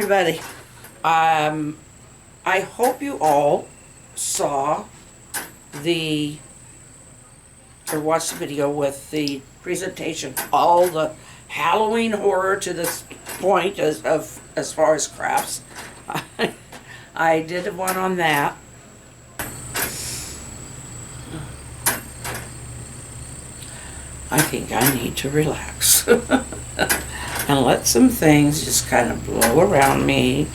everybody. I hope you all saw or watched the video with the presentation, all the Halloween horror to this point as far as crafts. I did one on that. I think I need to relax and let some things just kind of blow around me.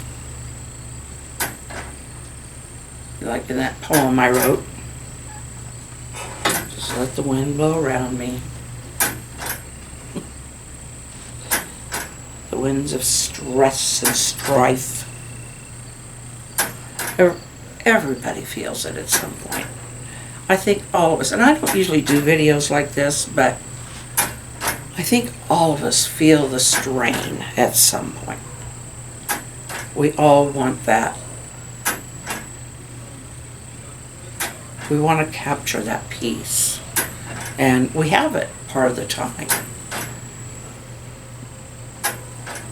Like in that poem I wrote. Just let the wind blow around me. The winds of stress and strife. Everybody feels it at some point. I think all of us, and I don't usually do videos like this, but I think all of us feel the strain at some point. We all want that. We want to capture that peace. And we have it part of the time.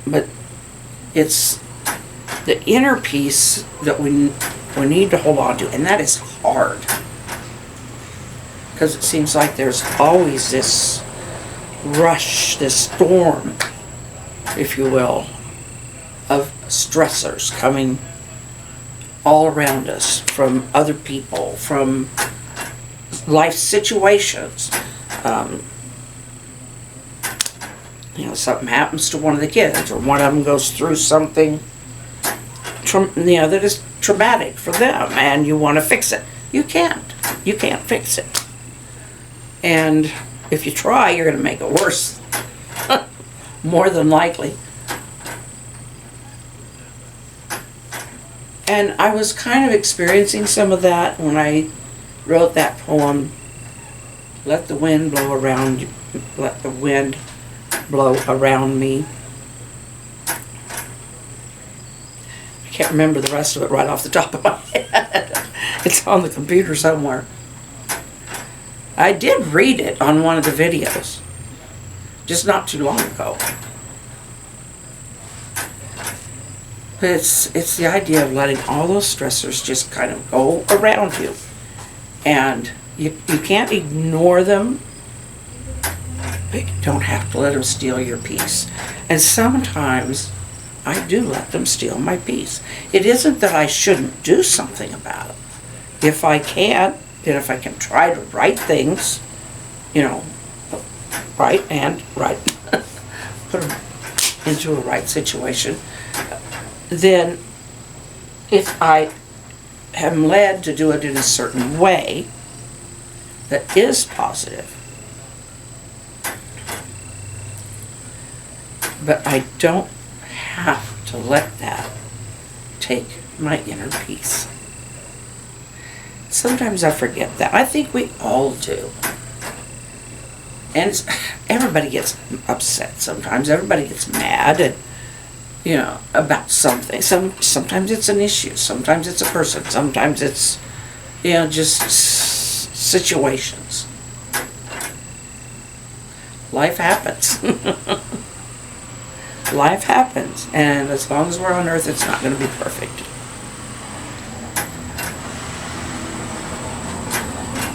But it's the inner peace that we need to hold on to, and that is hard. Because it seems like there's always this rush, this storm, if you will, of stressors coming all around us from other people, from life situations. Something happens to one of the kids, or one of them goes through something that is traumatic for them, and you want to fix it. You can't fix it. And if you try, you're going to make it worse. More than likely. And I was kind of experiencing some of that when I wrote that poem, Let the Wind Blow Around You, Let the Wind Blow Around Me. I can't remember the rest of it right off the top of my head. It's on the computer somewhere. I did read it on one of the videos, just not too long ago. But it's the idea of letting all those stressors just kind of go around you. And you can't ignore them, but you don't have to let them steal your peace. And sometimes I do let them steal my peace. It isn't that I shouldn't do something about it. If I can, and if I can try to write things, put them into a right situation, then if I am led to do it in a certain way that is positive, but I don't have to let that take my inner peace. Sometimes I forget that. I think we all do. And everybody gets upset sometimes. Everybody gets mad and about something. Sometimes it's an issue. Sometimes it's a person. Sometimes it's, just situations. Life happens. Life happens. And as long as we're on earth, it's not going to be perfect.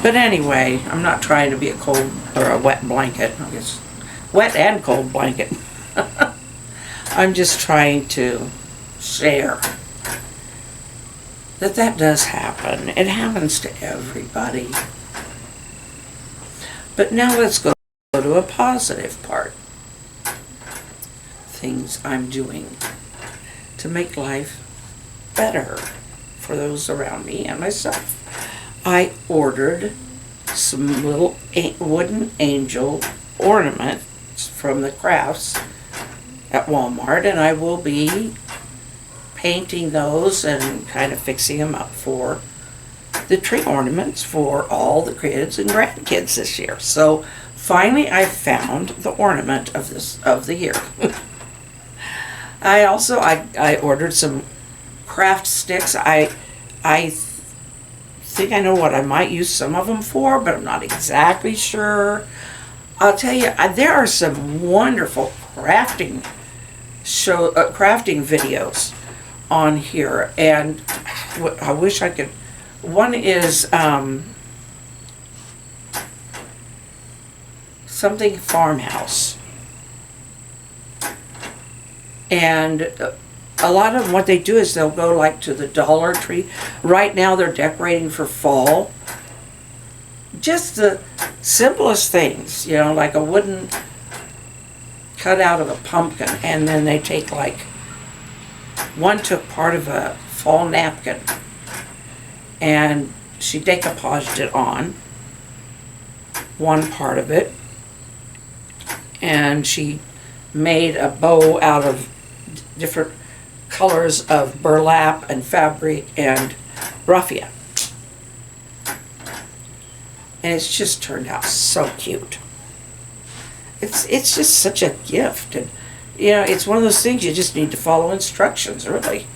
But anyway, I'm not trying to be a cold or a wet blanket. I guess wet and cold blanket. I'm just trying to share that does happen. It happens to everybody. But now let's go to a positive part. Things I'm doing to make life better for those around me and myself. I ordered some little wooden angel ornaments from the crafts at Walmart, and I will be painting those and kind of fixing them up for the tree ornaments for all the kids and grandkids this year. So finally I found the ornament of the year. I ordered some craft sticks. I think I know what I might use some of them for, but I'm not exactly sure. I'll tell you, there are some wonderful crafting show crafting videos on here, and I wish I could. One is something farmhouse, and a lot of them, what they do is they'll go like to the Dollar Tree. Right now they're decorating for fall. Just the simplest things, you know, like a wooden cutout of a pumpkin, and then they take like, one took part of a fall napkin and she decoupaged it on one part of it, and she made a bow out of different colors of burlap and fabric and raffia. And it's just turned out so cute. It's just such a gift, and you know, it's one of those things you just need to follow instructions, really.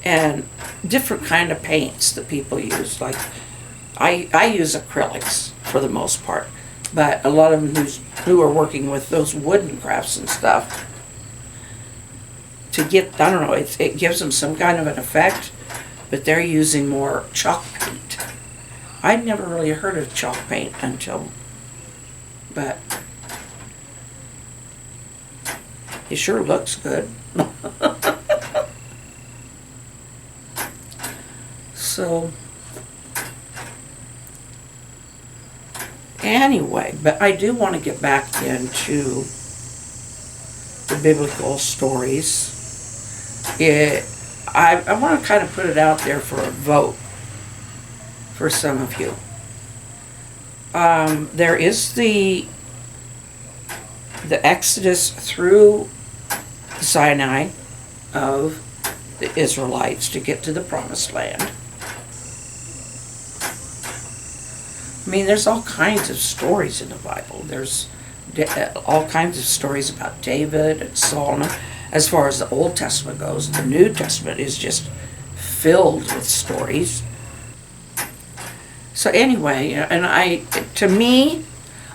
And different kind of paints that people use, like I use acrylics for the most part, but a lot of them who are working with those wooden crafts and stuff, to get, I don't know, it gives them some kind of an effect, but they're using more chalk paint. I'd never really heard of chalk paint until, but it sure looks good. So, anyway, but I do want to get back into the biblical stories. I want to kind of put it out there for a vote for some of you. There is the Exodus through Sinai of the Israelites to get to the Promised Land. I mean, there's all kinds of stories in the Bible. There's all kinds of stories about David and Solomon. As far as the Old Testament goes, the New Testament is just filled with stories. So anyway, and to me,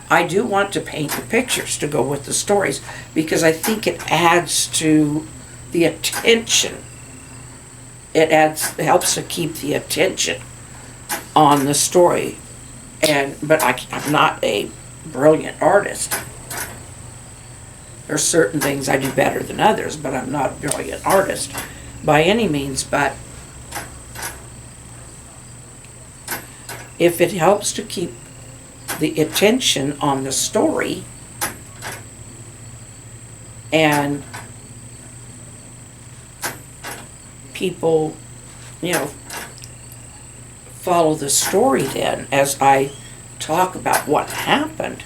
I do want to paint the pictures to go with the stories, because I think it adds to the attention. It helps to keep the attention on the story. But I'm not a brilliant artist. There's certain things I do better than others, but I'm not a brilliant artist by any means. But if it helps to keep the attention on the story and people, you know, follow the story then as I talk about what happened.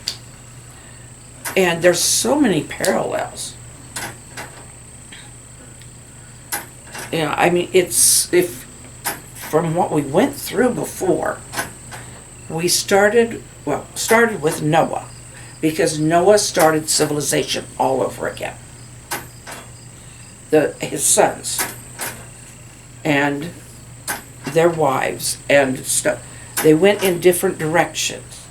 And there's so many parallels. You know, I mean, if from what we went through before, we started with Noah, because Noah started civilization all over again. His sons and their wives and stuff, they went in different directions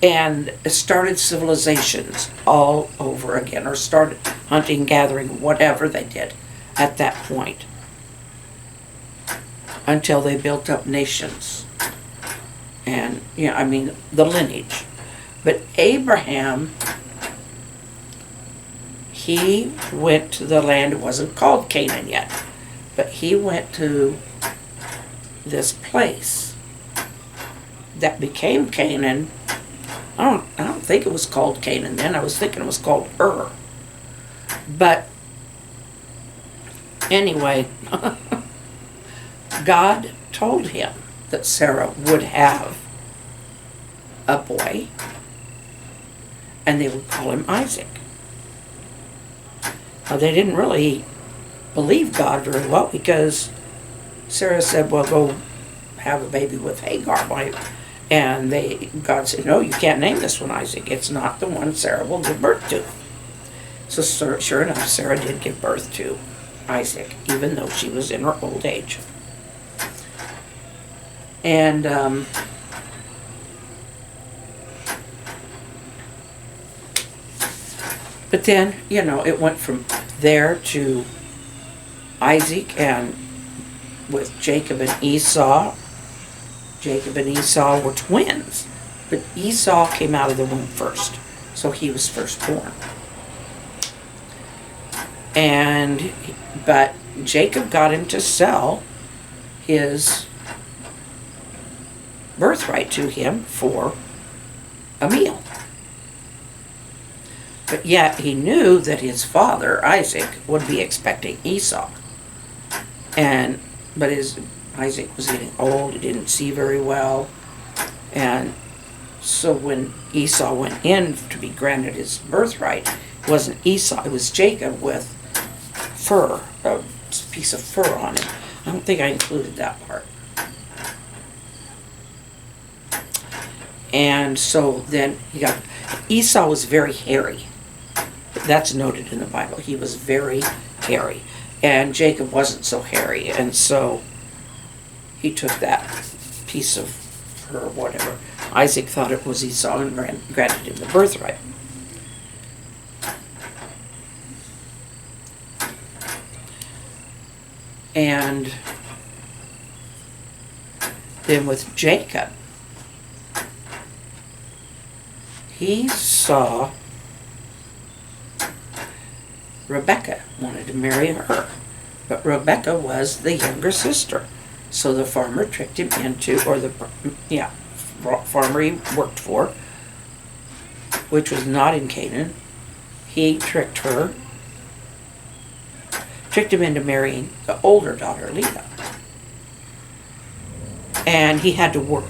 and started civilizations all over again, or started hunting, gathering, whatever they did at that point, until they built up nations. And, you know, I mean, the lineage. But Abraham, he went to the land, it wasn't called Canaan yet, but he went to this place that became Canaan. I don't think it was called Canaan then. I was thinking it was called Ur. But anyway, God told him that Sarah would have a boy, and they would call him Isaac. Now, they didn't really believe God very well, because Sarah said, well, go have a baby with Hagar. And God said, no, you can't name this one Isaac. It's not the one Sarah will give birth to. So sure enough, Sarah did give birth to Isaac, even though she was in her old age. And but But then, it went from there to Isaac, and with Jacob and Esau. Jacob and Esau were twins, but Esau came out of the womb first, so he was firstborn. But Jacob got him to sell his birthright to him for a meal. But yet he knew that his father, Isaac, would be expecting Esau. But Isaac was getting old, he didn't see very well. And so when Esau went in to be granted his birthright, it wasn't Esau, it was Jacob with fur, a piece of fur on him. I don't think I included that part. And so then Esau was very hairy. That's noted in the Bible. He was very hairy. And Jacob wasn't so hairy. And so he took that piece of fur or whatever. Isaac thought it was Esau and granted him the birthright. And then with Jacob, he saw Rebecca, wanted to marry her. But Rebecca was the younger sister. So the farmer tricked him into, farmer he worked for, which was not in Canaan, he tricked him into marrying the older daughter, Leah. And he had to work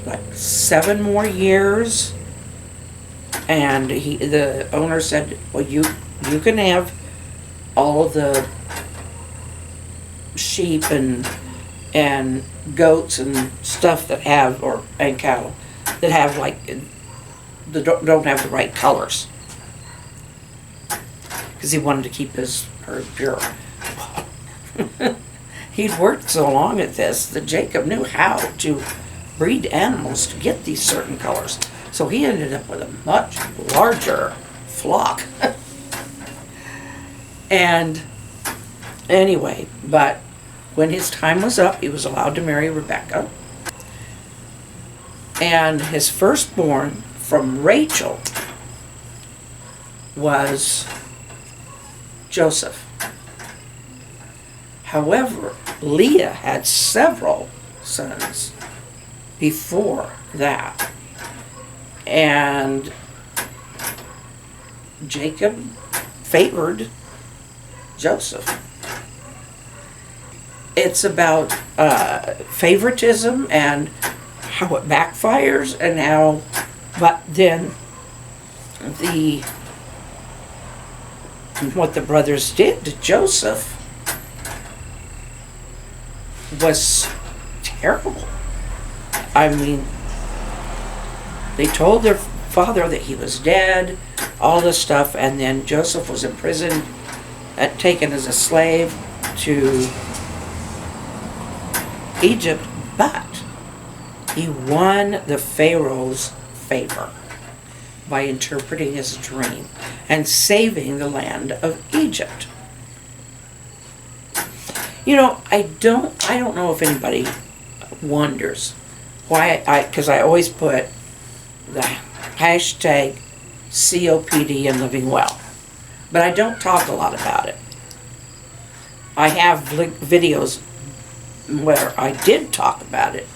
like 7 more years. And the owner said, well, you can have all of the sheep and goats and stuff that have, and cattle that have don't have the right colors, because he wanted to keep his herd pure. He'd worked so long at this that Jacob knew how to breed animals to get these certain colors. So he ended up with a much larger flock. And anyway, but when his time was up, he was allowed to marry Rebecca. And his firstborn from Rachel was Joseph. However, Leah had several sons before that. And Jacob favored Joseph. It's about favoritism and how it backfires, and but then what the brothers did to Joseph was terrible. I mean, they told their father that he was dead, all this stuff, and then Joseph was imprisoned, taken as a slave to Egypt, but he won the Pharaoh's favor by interpreting his dream and saving the land of Egypt. I don't know if anybody wonders why because I always put the hashtag COPD and living well, but I don't talk a lot about it. I have videos where I did talk about it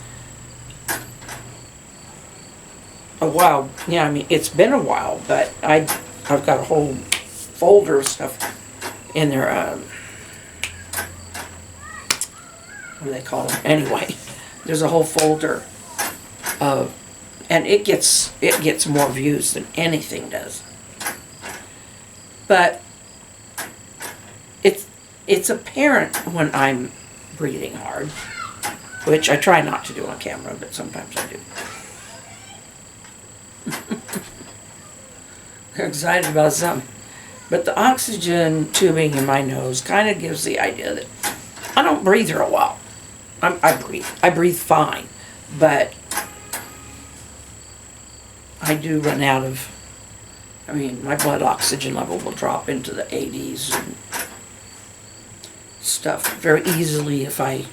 a while. It's been a while, but I've got a whole folder of stuff in there. What do they call them? Anyway, there's a whole folder of, and it gets more views than anything does. But it's apparent when I'm breathing hard, which I try not to do on camera, but sometimes I do. They're excited about something. But the oxygen tubing in my nose kind of gives the idea that I don't breathe real well. I breathe fine, but I do run out of I mean, my blood oxygen level will drop into the 80s and stuff very easily if I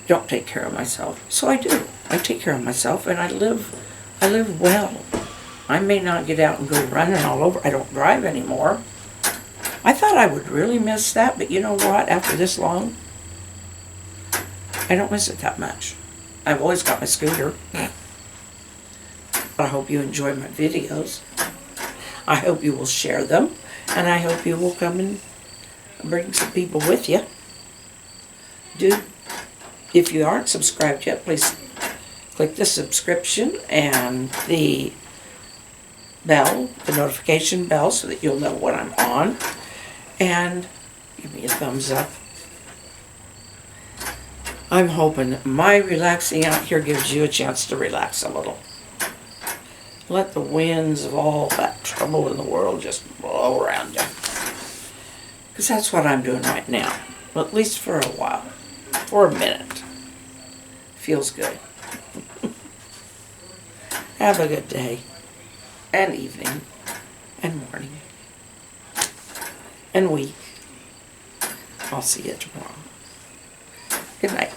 don't take care of myself. So I do. I take care of myself, and I live well. I may not get out and go running all over. I don't drive anymore. I thought I would really miss that, but you know what? After this long, I don't miss it that much. I've always got my scooter. I hope you enjoy my videos. I hope you will share them, and I hope you will come and bring some people with you. If you aren't subscribed yet, please click the subscription and the bell, the notification bell, so that you'll know when I'm on. And give me a thumbs up. I'm hoping that my relaxing out here gives you a chance to relax a little. Let the winds of all that trouble in the world just blow around you. Because that's what I'm doing right now. Well, at least for a while. For a minute. Feels good. Have a good day. And evening. And morning. And week. I'll see you tomorrow. Good night.